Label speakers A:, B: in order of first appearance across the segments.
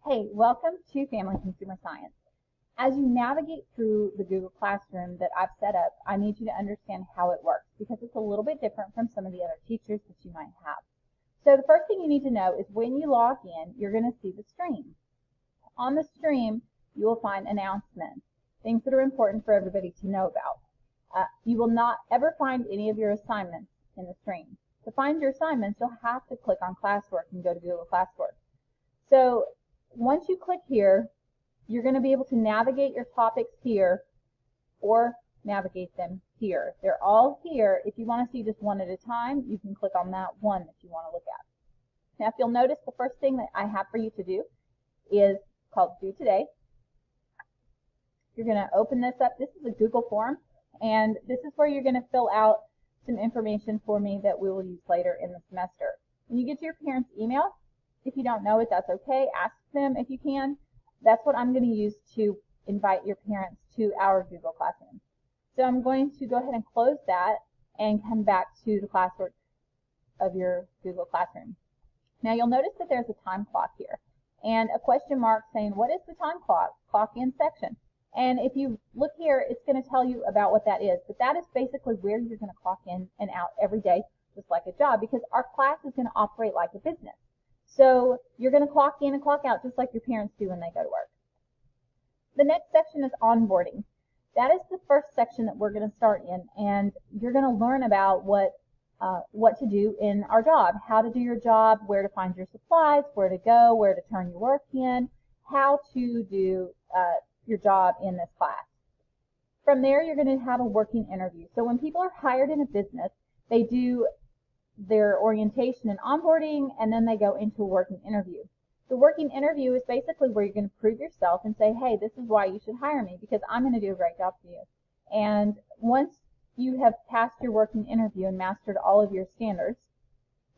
A: Hey, welcome to Family Consumer Science. As you navigate through the Google Classroom that I've set up, I need you to understand how it works because it's a little bit different from some of the other teachers that you might have. So the first thing you need to know is when you log in, you're going to see the stream. On the stream, you will find announcements, things that are important for everybody to know about. You will not ever find any of your assignments in the stream. To find your assignments, you'll have to click on Classwork and go to Google Classwork. So once you click here, you're going to be able to navigate your topics here or navigate them here. They're all here. If you want to see just one at a time, you can click on that one that you want to look at. Now, if you'll notice, the first thing that I have for you to do is called Do Today. You're going to open this up. This is a Google form, and this is where you're going to fill out some information for me that we will use later in the semester. When you get to your parents' email, if you don't know it, that's okay. Ask them if you can. That's what I'm going to use to invite your parents to our Google Classroom. So I'm going to go ahead and close that and come back to the classwork of your Google Classroom. Now you'll notice that there's a time clock here and a question mark saying, what is the time clock? Clock in section. And if you look here, it's going to tell you about what that is. But that is basically where you're going to clock in and out every day, just like a job, because our class is going to operate like a business. So you're going to clock in and clock out just like your parents do when they go to work. The next section is onboarding. That is the first section that we're going to start in, and you're going to learn about what to do in our job, how to do your job, where to find your supplies, where to go, where to turn your work in, how to do your job in this class. From there, you're going to have a working interview. So when people are hired in a business, they do their orientation and onboarding, and then they go into a working interview. The working interview is basically where you're going to prove yourself and say, hey, this is why you should hire me, because I'm going to do a great job for you. And once you have passed your working interview and mastered all of your standards,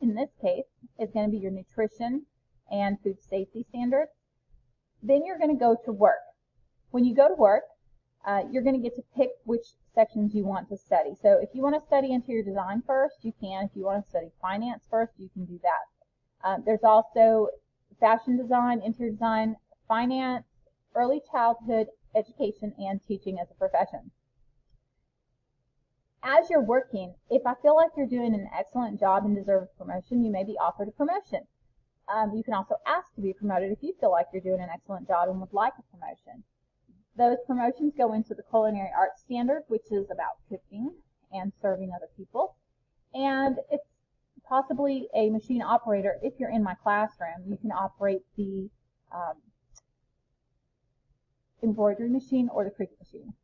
A: in this case, it's going to be your nutrition and food safety standards, then you're going to go to work. When you go to work, you're going to get to pick which sections you want to study. So if you want to study interior design first, you can. If you want to study finance first, you can do that. There's also fashion design, interior design, finance, early childhood education, and teaching as a profession. As you're working, if I feel like you're doing an excellent job and deserve a promotion, you may be offered a promotion. You can also ask to be promoted if you feel like you're doing an excellent job and would like a promotion. Those promotions go into the culinary arts standard, which is about cooking and serving other people. And it's possibly a machine operator. If you're in my classroom, you can operate the embroidery machine or the Cricut machine.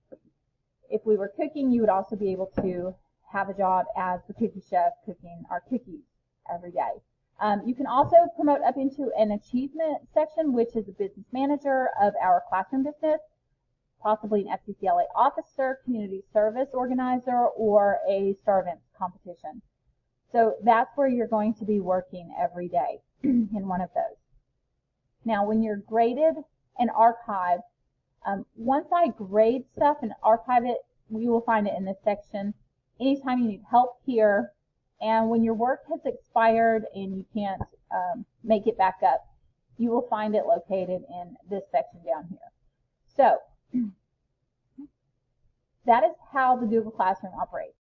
A: If we were cooking, you would also be able to have a job as the cookie chef cooking our cookies every day. You can also promote up into an achievement section, which is a business manager of our classroom business, possibly an FCCLA officer, community service organizer, or a star events competition. So that's where you're going to be working every day in one of those. Now, when you're graded and archived, once I grade stuff and archive it, you will find it in this section. Anytime you need help here, and when your work has expired and you can't make it back up, you will find it located in this section down here. So that is how the Google Classroom operates.